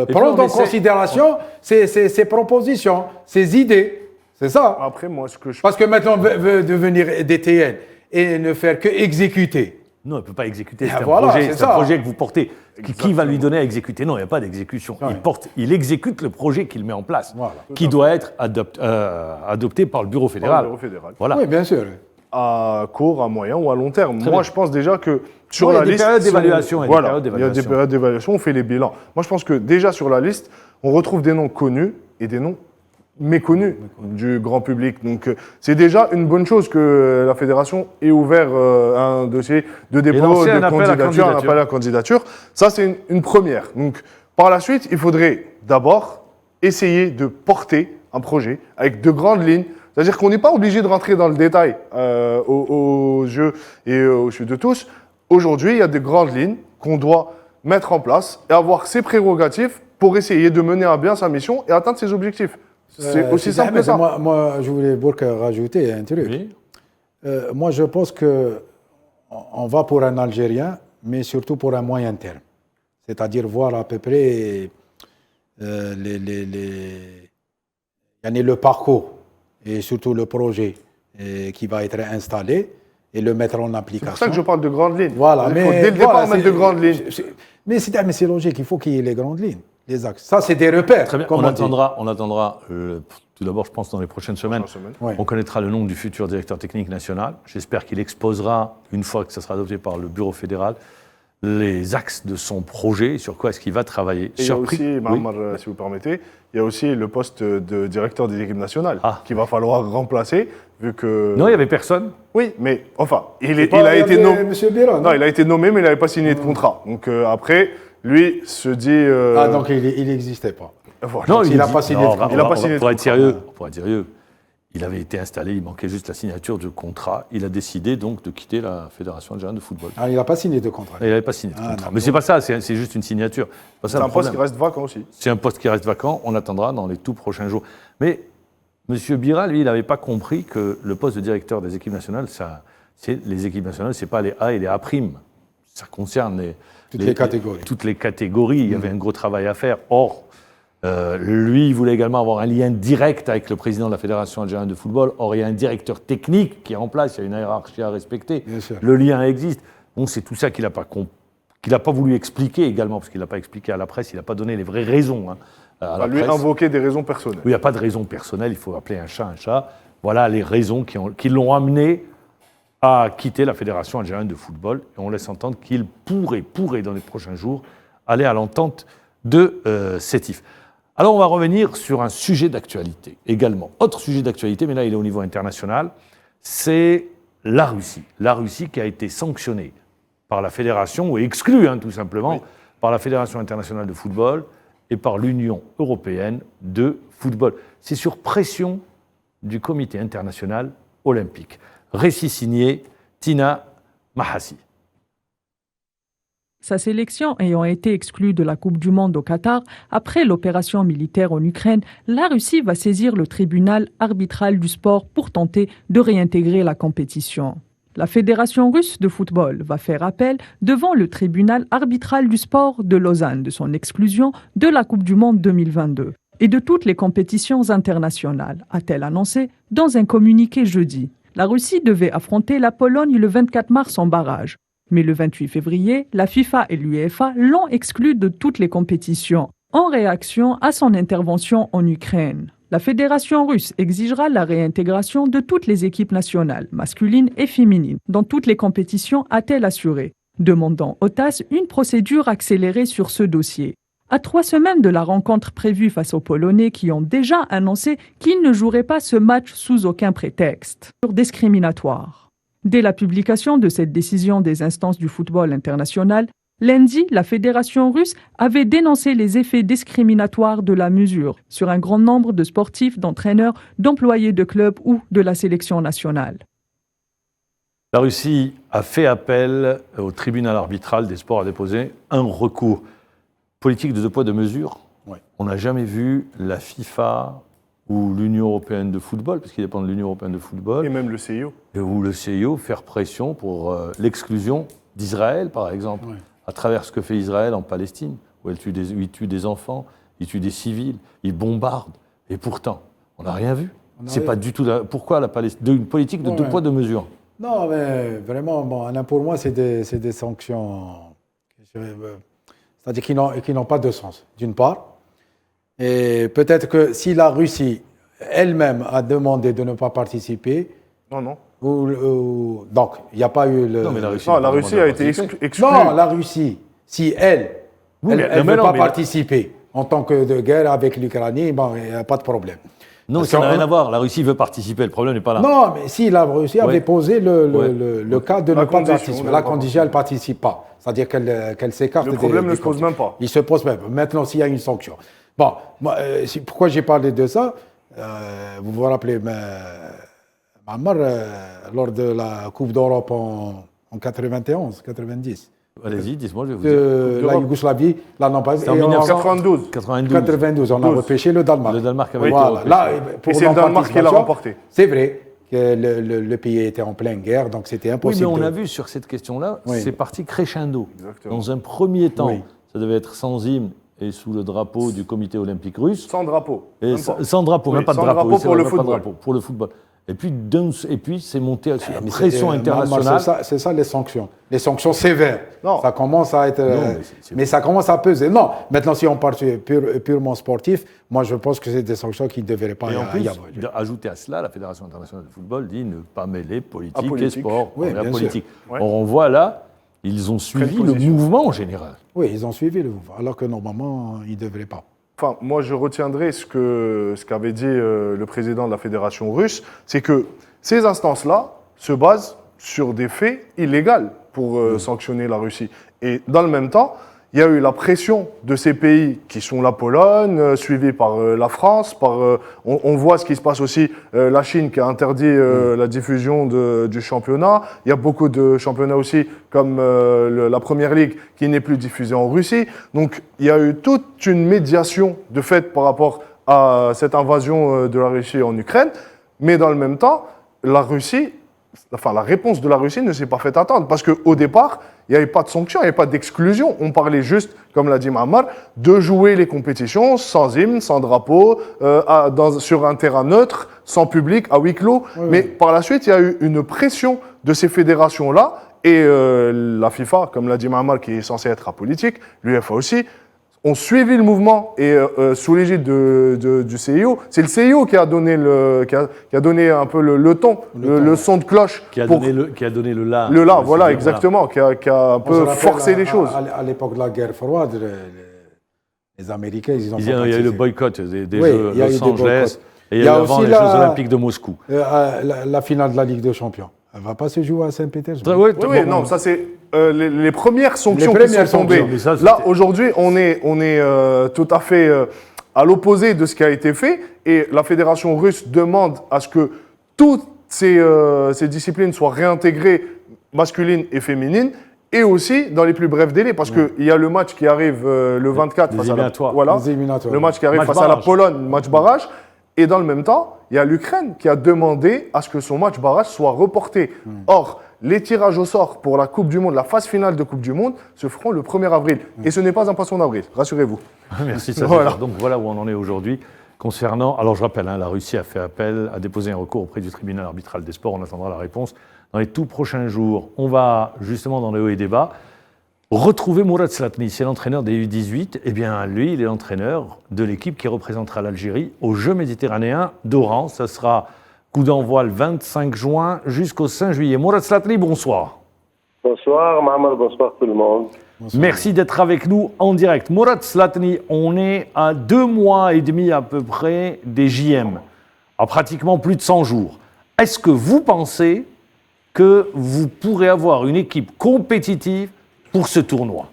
prendre en considération ses propositions, ses idées. C'est ça. Après, moi, ce que je... Parce que maintenant, on veut devenir DTN et ne faire que exécuter. Non, il ne peut pas exécuter. C'est Voilà, un projet que vous portez. Qui va lui donner à exécuter? Non, il n'y a pas d'exécution. Ouais. Il exécute le projet qu'il met en place, Voilà. qui doit être adopté par le bureau fédéral. Voilà. Oui, bien sûr. À court, à moyen ou à long terme. Moi, je pense déjà que sur Ouais, la il y a des liste... périodes d'évaluation, il y a des périodes d'évaluation, on fait les bilans. Moi, je pense que déjà sur la liste, on retrouve des noms connus et des noms méconnus du grand public. Donc, c'est déjà une bonne chose que la fédération ait ouvert un dossier de dépôt lancé un de appel à candidature, un candidature. appel à candidature. Ça, c'est une première. Donc, par la suite, il faudrait d'abord essayer de porter un projet avec de grandes lignes. C'est-à-dire qu'on n'est pas obligé de rentrer dans le détail aux yeux et aux yeux de tous. Aujourd'hui, il y a des grandes lignes qu'on doit mettre en place et avoir ses prérogatives pour essayer de mener à bien sa mission et atteindre ses objectifs. C'est aussi simple que ça. Moi, je voulais rajouter un truc. Oui. Moi, je pense qu'on va pour un Algérien, mais surtout pour un moyen terme. C'est-à-dire voir à peu près le parcours et surtout le projet qui va être installé et le mettre en application. C'est pour ça que je parle de grandes lignes. Voilà, Il faut dès le départ mettre de grandes lignes. Mais c'est logique, il faut qu'il y ait les grandes lignes, les axes. Ça, c'est des repères. Très bien. Comme On dit. attendra tout d'abord, je pense, dans les prochaines semaines, Ouais. on connaîtra le nom du futur directeur technique national. J'espère qu'il exposera, une fois que ça sera adopté par le bureau fédéral, les axes de son projet, sur quoi est-ce qu'il va travailler. Et il y a aussi, Mahamar, si vous permettez, il y a aussi le poste de directeur des équipes nationales qu'il va falloir remplacer, vu que... Non, il n'y avait personne. Oui, mais enfin, il a été nommé. Monsieur Bira, non, il a été nommé, mais il n'avait pas signé de contrat. Donc après, lui se dit... Ah, donc il n'existait pas. Voilà. Non, il n'a pas signé de contrat. Il n'a pas signé de Pour être contrat. sérieux, il avait été installé, il manquait juste la signature du contrat. Il a décidé donc de quitter la Fédération algérienne de football. Ah, il n'a pas signé de contrat. Il n'avait pas signé de contrat. Non. Mais c'est pas ça, c'est juste une signature. C'est un poste qui reste vacant aussi. C'est un poste qui reste vacant, on attendra dans les tout prochains jours. Mais M. Bira, lui, il n'avait pas compris que le poste de directeur des équipes nationales, les équipes nationales, ce n'est pas les A et les A'. Ça concerne Toutes les catégories. Toutes les catégories. Il y avait un gros travail à faire. Or, lui, il voulait également avoir un lien direct avec le président de la Fédération algérienne de football. Or, il y a un directeur technique qui est en place, il y a une hiérarchie à respecter. Bien sûr. Le lien existe. Bon, c'est tout ça qu'il n'a pas voulu expliquer également, parce qu'il n'a pas expliqué à la presse, il n'a pas donné les vraies raisons. À la Lui presse. invoquer des raisons personnelles. Oui, il n'y a pas de raison personnelle, il faut appeler un chat un chat. Voilà les raisons qui l'ont amené à quitter la Fédération algérienne de football. Et on laisse entendre qu'il pourrait dans les prochains jours, aller à l'entente de Sétif. Alors on va revenir sur un sujet d'actualité également. Autre sujet d'actualité, mais là il est au niveau international, c'est la Russie. La Russie qui a été sanctionnée par la Fédération, ou exclue tout simplement, par la Fédération internationale de football et par l'Union européenne de football. C'est sur pression du Comité international olympique. Récit signé Tina Mahassi. Sa sélection ayant été exclue de la Coupe du Monde au Qatar, après l'opération militaire en Ukraine, la Russie va saisir le tribunal arbitral du sport pour tenter de réintégrer la compétition. La Fédération russe de football va faire appel devant le tribunal arbitral du sport de Lausanne de son exclusion de la Coupe du Monde 2022 et de toutes les compétitions internationales, a-t-elle annoncé dans un communiqué jeudi. La Russie devait affronter la Pologne le 24 mars en barrage. Mais le 28 février, la FIFA et l'UEFA l'ont exclu de toutes les compétitions en réaction à son intervention en Ukraine. La fédération russe exigera la réintégration de toutes les équipes nationales, masculines et féminines, dans toutes les compétitions, a-t-elle assuré, demandant au TASS une procédure accélérée sur ce dossier. À 3 semaines de la rencontre prévue face aux Polonais qui ont déjà annoncé qu'ils ne joueraient pas ce match sous aucun prétexte discriminatoire. Dès la publication de cette décision des instances du football international, lundi, la fédération russe avait dénoncé les effets discriminatoires de la mesure sur un grand nombre de sportifs, d'entraîneurs, d'employés de clubs ou de la sélection nationale. La Russie a fait appel au tribunal arbitral des sports, a déposé un recours. Politique de deux poids, deux mesures. Oui. On n'a jamais vu la FIFA ou l'Union européenne de football, parce qu'il dépend de l'Union européenne de football, Et même le CIO. ou le CIO faire pression pour l'exclusion d'Israël, par exemple, Oui. à travers ce que fait Israël en Palestine, où il tue des enfants, il tue des civils, il bombarde. Et pourtant, on n'a rien vu. C'est pas du tout. Pourquoi une politique de deux poids, deux mesures? Non, mais vraiment, pour moi, c'est des sanctions, c'est-à-dire qui n'ont pas de sens, d'une part. Et peut-être que si la Russie elle-même a demandé de ne pas participer, Non. donc il n'y a pas eu le... Non, mais la Russie, Non, la Russie a été exclue. Non, la Russie, si elle ne veut pas participer en tant que de guerre avec l'Ukraine, il n'y a pas de problème. Non, ça n'a rien à voir. La Russie veut participer, le problème n'est pas là. Non, mais si la Russie avait posé le cas de ne pas condition, participer, la condition, elle ne participe pas. C'est-à-dire qu'elle s'écarte. Le problème ne se pose même pas. Il se pose même. Maintenant, s'il y a une sanction. Bon, moi, pourquoi j'ai parlé de ça? Vous vous rappelez, Mahamar, lors de la Coupe d'Europe en 91, 90. Allez-y, dites-moi, je vais vous dire. La Yougoslavie, là, non pas. C'était en 1992. 92, on a repêché le Danemark. Le Danemark avait été Voilà. repêché. Là, Et pour c'est le Danemark qui l'a remporté. C'est vrai que le pays était en pleine guerre, donc c'était Oui, impossible. mais on a vu sur cette question-là, Oui. c'est parti crescendo. Exactement. Dans un premier temps, Oui. ça devait être sans hymne et sous le drapeau du comité olympique russe. Sans drapeau. Et Même pas. sans drapeau, Oui, même pas de sans drapeau. drapeau oui, c'est pour vrai, le même pas de football. drapeau, pour le football. Et puis c'est monté à la Mais pression internationale. C'est ça les sanctions. Les sanctions sévères. Non. Ça commence à être. mais mais ça commence à peser. Non, maintenant, si on part purement sportif, moi, je pense que c'est des sanctions qui ne devraient pas Et en plus, y avoir. ajouter à cela, la Fédération internationale de football dit ne pas mêler politique et Apolitique. sport. Oui, On est bien apolitique. sûr. Ouais. Or, on voit là, ils ont suivi le mouvement général. Oui, ils ont suivi le mouvement, alors que normalement, ils ne devraient pas. Enfin, moi, je retiendrai ce qu'avait dit le président de la Fédération russe, c'est que ces instances-là se basent sur des faits illégaux pour sanctionner la Russie. Et dans le même temps, il y a eu la pression de ces pays qui sont la Pologne, suivie par la France. On voit ce qui se passe aussi, la Chine qui a interdit la diffusion du championnat. Il y a beaucoup de championnats aussi, comme la Première Ligue, qui n'est plus diffusée en Russie. Donc il y a eu toute une médiation de fait par rapport à cette invasion de la Russie en Ukraine. Mais dans le même temps, la réponse de la Russie ne s'est pas fait attendre. Parce qu'au départ, il n'y avait pas de sanctions, il n'y avait pas d'exclusion. On parlait juste, comme l'a dit Mahamar, de jouer les compétitions sans hymne, sans drapeau, sur un terrain neutre, sans public, à huis clos. Oui, mais par la suite, il y a eu une pression de ces fédérations-là. Et la FIFA, comme l'a dit Mahamar, qui est censée être apolitique, l'UEFA aussi, ont suivi le mouvement et sous l'égide du CIO. C'est le CIO qui a donné qui a donné un peu le ton, le son de cloche. Qui a donné le là. Le là, voilà, exactement, qui a un peu forcé les choses. À l'époque de la guerre froide, les Américains, ils ont il y a eu le boycott des Jeux Los Angeles et il y a eu avant les Jeux Olympiques de Moscou. La finale de la Ligue des Champions. Elle ne va pas se jouer à Saint-Pétersbourg. Oui, non, ça c'est les premières sanctions qui sont tombées. Là, aujourd'hui, on est tout à fait à l'opposé de ce qui a été fait. Et la Fédération russe demande à ce que toutes ces disciplines soient réintégrées, masculines et féminines, et aussi dans les plus brefs délais. Parce qu'il y a le match qui arrive le 24 face à le match qui arrive face à la Pologne, match barrage. Et dans le même temps, il y a l'Ukraine qui a demandé à ce que son match barrage soit reporté. Or, les tirages au sort pour la Coupe du Monde, la phase finale de Coupe du Monde, se feront le 1er avril. Et ce n'est pas un poisson d'avril, rassurez-vous. Merci, ça voilà. Donc voilà où on en est aujourd'hui. Concernant, alors je rappelle, la Russie a fait appel, a déposé un recours auprès du tribunal arbitral des sports. On attendra la réponse dans les tout prochains jours. On va justement dans le haut et débat retrouver Mourad Slatni, c'est l'entraîneur des U18. Eh bien, lui, il est l'entraîneur de l'équipe qui représentera l'Algérie aux Jeux méditerranéens d'Oran. Ça sera coup d'envoi le 25 juin jusqu'au 5 juillet. Mourad Slatni, bonsoir. Bonsoir, Mahamar, bonsoir tout le monde. Bonsoir. Merci d'être avec nous en direct. Mourad Slatni, on est à 2 mois et demi à peu près des JM, à pratiquement plus de 100 jours. Est-ce que vous pensez que vous pourrez avoir une équipe compétitive pour ce tournoi?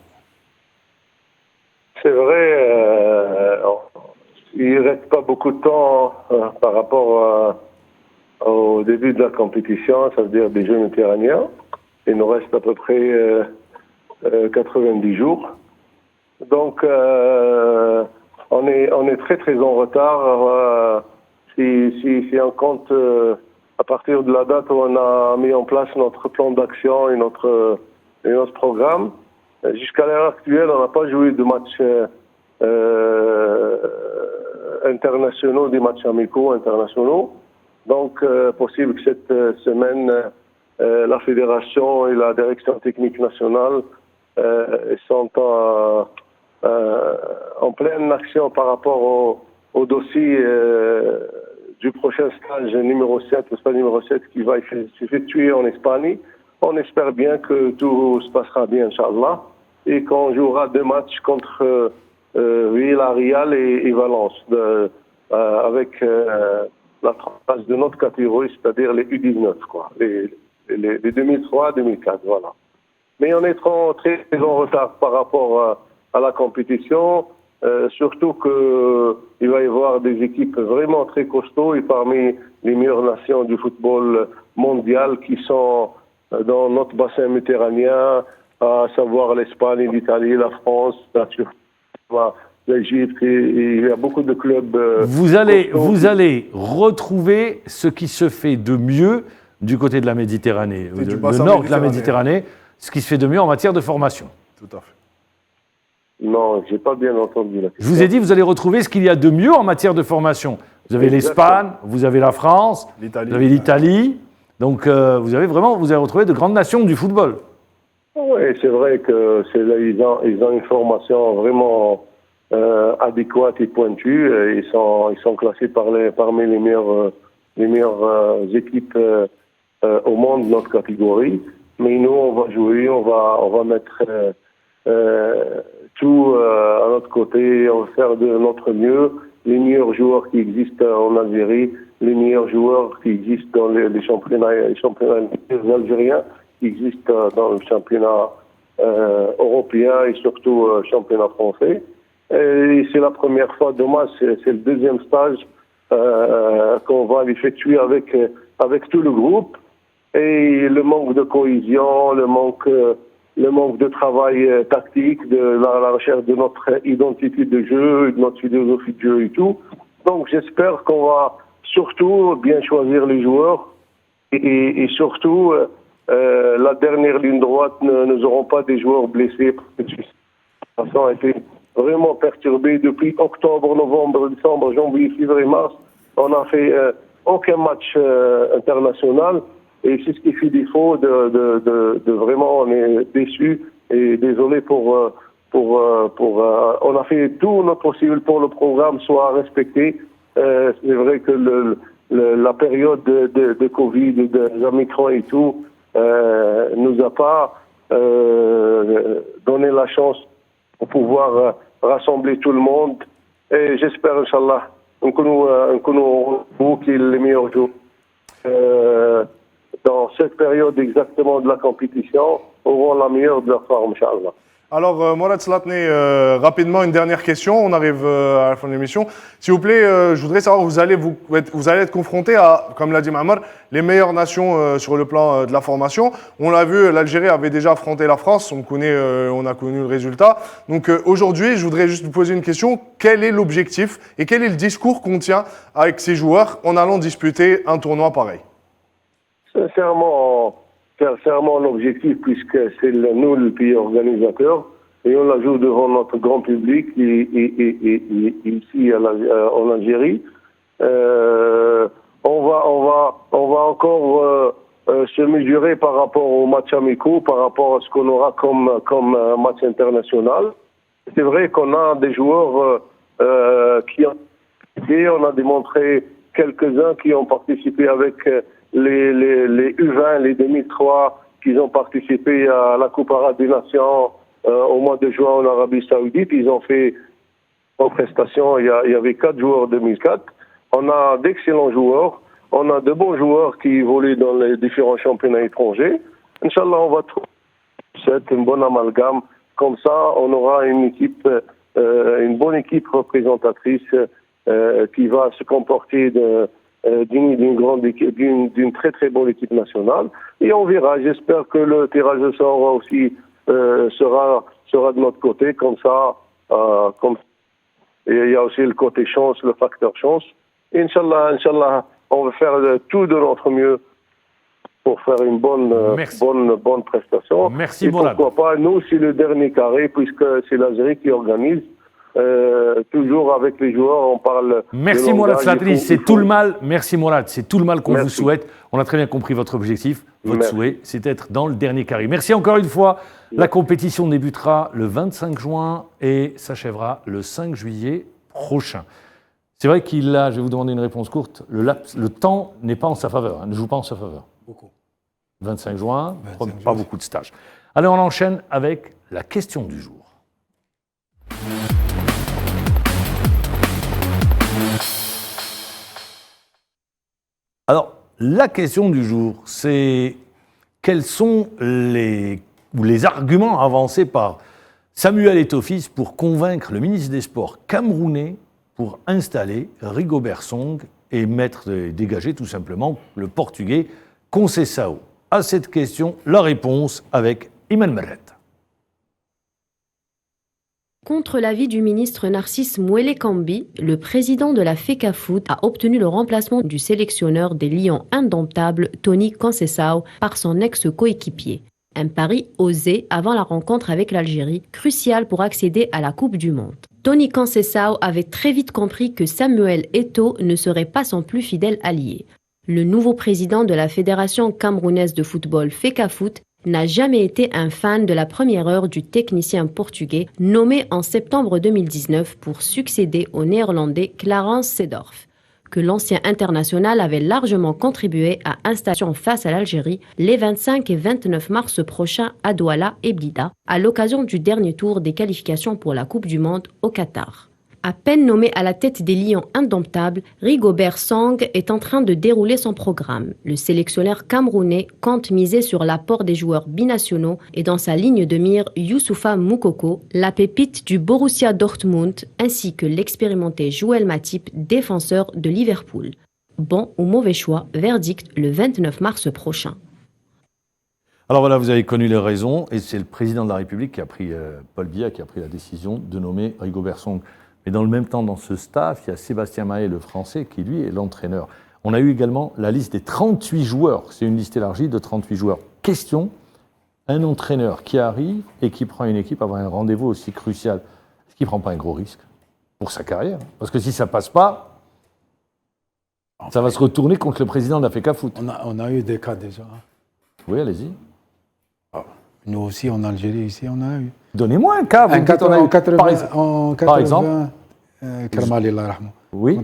C'est vrai, il ne reste pas beaucoup de temps par rapport au début de la compétition, ça veut dire des Jeux méditerranéens. Il nous reste à peu près 90 jours. Donc, on est très très en retard. Si on compte à partir de la date où on a mis en place notre plan d'action et notre programme, jusqu'à l'heure actuelle, on n'a pas joué de matchs internationaux, des matchs amicaux internationaux. Donc, possible que cette semaine, la fédération et la direction technique nationale sont en pleine action par rapport au dossier du prochain stage numéro 7, le stage numéro 7 qui va s'effectuer en Espagne. On espère bien que tout se passera bien, Inch'Allah, et qu'on jouera 2 matchs contre Villarreal et Valence, avec la tranche de notre catégorie, c'est-à-dire les U19, quoi, les 2003-2004, voilà. Mais on est très en retard par rapport à la compétition, surtout qu'il va y avoir des équipes vraiment très costauds et parmi les meilleures nations du football mondial qui sont dans notre bassin méditerranéen, à savoir l'Espagne, l'Italie, la France, la Turquie, l'Égypte, et il y a beaucoup de clubs. Vous allez retrouver ce qui se fait de mieux du côté de la Méditerranée, le nord de la Méditerranée, ce qui se fait de mieux en matière de formation. Tout à fait. Non, je n'ai pas bien entendu la question. Je vous ai dit, vous allez retrouver ce qu'il y a de mieux en matière de formation. Vous avez l'Espagne, vous avez la France, vous avez l'Italie. Donc, vous allez retrouver de grandes nations du football. Oui, c'est vrai qu'ils ont une formation vraiment adéquate et pointue. Ils sont classés parmi les meilleures équipes au monde de notre catégorie. Mais nous, on va jouer, on va mettre tout à notre côté, on va faire de notre mieux. Les meilleurs joueurs qui existent en Algérie, les meilleurs joueurs qui existent dans les championnats algériens, qui existent dans le championnat européen et surtout championnat français. Et c'est la première fois, dommage, c'est le deuxième stage qu'on va effectuer avec tout le groupe. Et le manque de cohésion, le manque de travail tactique, de la recherche de notre identité de jeu, de notre philosophie de jeu et tout. Donc j'espère qu'on va surtout bien choisir les joueurs et surtout la dernière ligne droite, nous n'aurons pas des joueurs blessés. La situation a été vraiment perturbée depuis octobre, novembre, décembre, janvier, février, mars. On n'a fait aucun match international. Et c'est ce qui fait défaut de vraiment, on est déçus et désolé pour on a fait tout notre possible pour le programme soit respecté. C'est vrai que la période de Covid, de Omicron et tout, nous a pas donné la chance pour pouvoir rassembler tout le monde. Et j'espère, Inch'Allah, vous qui est les meilleurs jours. Dans cette période exactement de la compétition, auront la meilleure de leur forme, Inch'Allah. Alors, Mourad Slatni, rapidement, une dernière question. On arrive à la fin de l'émission. S'il vous plaît, je voudrais savoir, vous allez être confronté à, comme l'a dit Ma'mar, les meilleures nations sur le plan de la formation. On l'a vu, l'Algérie avait déjà affronté la France. On a connu le résultat. Donc, aujourd'hui, je voudrais juste vous poser une question. Quel est l'objectif et quel est le discours qu'on tient avec ces joueurs en allant disputer un tournoi pareil? Sincèrement, l'objectif, puisque c'est nous le pays organisateur, et on la joue devant notre grand public et ici en Algérie. On va encore se mesurer par rapport aux matchs amicaux, par rapport à ce qu'on aura comme match international. C'est vrai qu'on a des joueurs qui ont participé, on a démontré quelques-uns qui ont participé avec les U20, les 2003, qui ont participé à la Coupe arabe des Nations au mois de juin en Arabie Saoudite. Ils ont fait en prestation, il y avait 4 joueurs en 2004. On a d'excellents joueurs, on a de bons joueurs qui évoluent dans les différents championnats étrangers. Inch'Allah, on va trouver une bonne amalgame. Comme ça, on aura une bonne équipe représentatrice qui va se comporter d'une grande équipe, d'une très très bonne équipe nationale, et on verra. J'espère que le tirage au sort aussi sera de notre côté, comme ça. Et il y a aussi le côté chance, le facteur chance. Et Inch'Allah, on va faire tout de notre mieux pour faire une bonne prestation. Merci, et pourquoi pas, nous, c'est le dernier carré, puisque c'est l'Algérie qui organise. Toujours avec les joueurs, on parle. Merci Mourad Slatni, c'est tout le mal. Merci Mourad, c'est tout le mal qu'on vous souhaite. On a très bien compris votre objectif. Votre souhait, c'est d'être dans le dernier carré. Merci encore une fois. La compétition débutera le 25 juin et s'achèvera le 5 juillet prochain. C'est vrai qu'il a, je vais vous demander une réponse courte, le temps n'est pas en sa faveur, ne joue pas en sa faveur. Beaucoup. 25 juin, pas beaucoup de stages. Allez, on enchaîne avec la question du jour. Alors, la question du jour, c'est quels sont les arguments avancés par Samuel Eto'o pour convaincre le ministre des Sports camerounais pour installer Rigobert Song et dégager tout simplement le Portugais Conceição. À cette question, la réponse avec Iman Merret. Contre l'avis du ministre Narcisse Mouele Kambi, le président de la FECAFOOT a obtenu le remplacement du sélectionneur des Lions indomptables Tony Conceição par son ex-coéquipier. Un pari osé avant la rencontre avec l'Algérie, crucial pour accéder à la Coupe du Monde. Tony Conceição avait très vite compris que Samuel Eto'o ne serait pas son plus fidèle allié. Le nouveau président de la Fédération camerounaise de football FECAFOOT n'a jamais été un fan de la première heure du technicien portugais nommé en septembre 2019 pour succéder au néerlandais Clarence Seedorf. que l'ancien international avait largement contribué à installation face à l'Algérie les 25 et 29 mars prochains à Douala et Blida, à l'occasion du dernier tour des qualifications pour la Coupe du Monde au Qatar. À peine nommé à la tête des Lions indomptables, Rigobert Song est en train de dérouler son programme. Le sélectionneur camerounais compte miser sur l'apport des joueurs binationaux et dans sa ligne de mire Youssoufa Moukoko, la pépite du Borussia Dortmund, ainsi que l'expérimenté Joël Matip, défenseur de Liverpool. Bon ou mauvais choix, verdict le 29 mars prochain. Alors voilà, vous avez connu les raisons, et c'est le président de la République qui a pris, Paul Biya, qui a pris la décision de nommer Rigobert Song. Mais dans le même temps, dans ce staff, il y a Sébastien Mahé, le Français, qui lui est l'entraîneur. On a eu également la liste des 38 joueurs. C'est une liste élargie de 38 joueurs. Question, un entraîneur qui arrive et qui prend une équipe avant un rendez-vous aussi crucial, est-ce qu'il ne prend pas un gros risque pour sa carrière? Parce que si ça ne passe pas, ça va se retourner contre le président de la FECAFOOT. On a eu des cas déjà. Oui, allez-y. Nous aussi, en Algérie, ici, on a eu. Donnez-moi un cas. En 80, par exemple. Kermal El Rahma. Oui.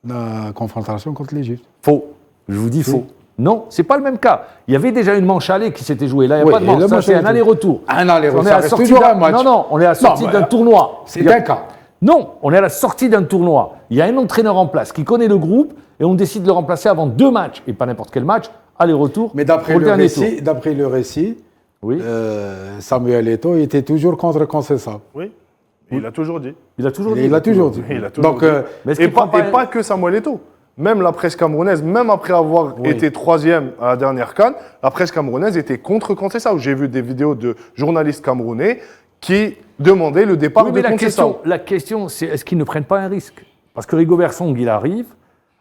La confrontation contre l'Égypte. Faux. Je vous dis faux. Non, c'est pas le même cas. Il y avait déjà une manche aller qui s'était jouée. Là, il n'y a pas de manche. Ça, c'est un aller-retour. Un aller-retour. On est à la sortie d'un match. Non, on est à la sortie d'un tournoi. C'est un cas. Non, on est à la sortie d'un tournoi. Il y a un entraîneur en place qui connaît le groupe et on décide de le remplacer avant 2 matchs. Et pas n'importe quel match, aller-retour. Mais d'après le récit, oui. Samuel Eto'o était toujours contre Conceição. Oui, il a toujours dit. Il a toujours dit. Donc, et pas que Samuel Eto'o. Même la presse camerounaise, même après avoir été 3e à la dernière CAN, la presse camerounaise était contre Conceição. J'ai vu des vidéos de journalistes camerounais qui demandaient le départ de Conceição. La question, c'est est-ce qu'ils ne prennent pas un risque? Parce que Rigobert Song, il arrive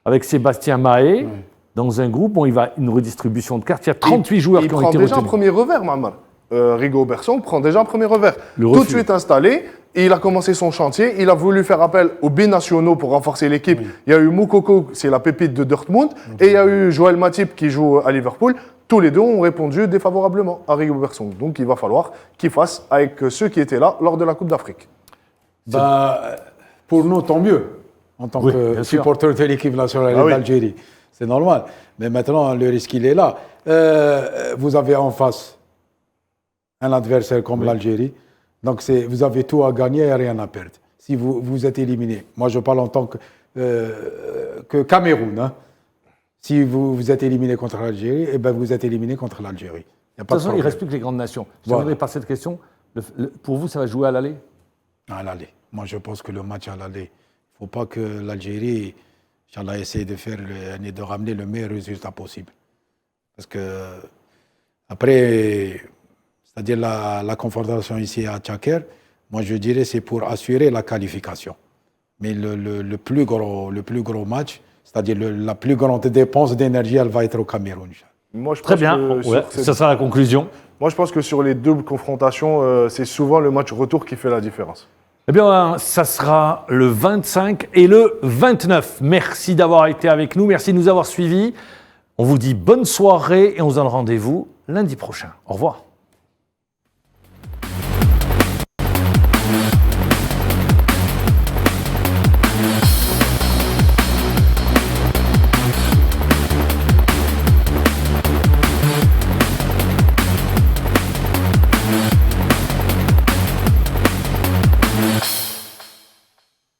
avec Sébastien Mahé. Oui. Dans un groupe, il va une redistribution de cartes. Il y a 38 joueurs qui ont été retenus. Il prend déjà un premier revers, Mamar. Rigobert Song prend déjà un premier revers. Tout de suite installé, et il a commencé son chantier. Il a voulu faire appel aux binationaux pour renforcer l'équipe. Oui. Il y a eu Moukoko, c'est la pépite de Dortmund, et il y a eu Joël Matip qui joue à Liverpool. Tous les deux ont répondu défavorablement à Rigobert Song. Donc il va falloir qu'il fasse avec ceux qui étaient là lors de la Coupe d'Afrique. Pour nous, tant mieux, en tant que supporter de l'équipe nationale d'Algérie. C'est normal. Mais maintenant, le risque, il est là. Vous avez en face un adversaire comme l'Algérie. Donc, vous avez tout à gagner et rien à perdre. Si vous êtes éliminé. Moi, je parle en tant que Cameroun. Hein. Si vous êtes éliminé contre l'Algérie, eh ben, vous êtes éliminé contre l'Algérie. De toute façon, il ne reste plus que les grandes nations. Je reviendrai par cette question. Pour vous, ça va jouer à l'aller? À l'aller. Moi, je pense que le match à l'aller. Il ne faut pas que l'Algérie... Inch'Allah, essayer de ramener le meilleur résultat possible. Parce que, après, c'est-à-dire la confrontation ici à Tchaker, moi je dirais c'est pour assurer la qualification. Mais le plus gros match, c'est-à-dire la plus grande dépense d'énergie, elle va être au Cameroun. Moi, je pense Très bien, ça sera la conclusion. Moi je pense que sur les 2 confrontations, c'est souvent le match retour qui fait la différence. Eh bien, ça sera le 25 et le 29. Merci d'avoir été avec nous, merci de nous avoir suivis. On vous dit bonne soirée et on vous donne rendez-vous lundi prochain. Au revoir.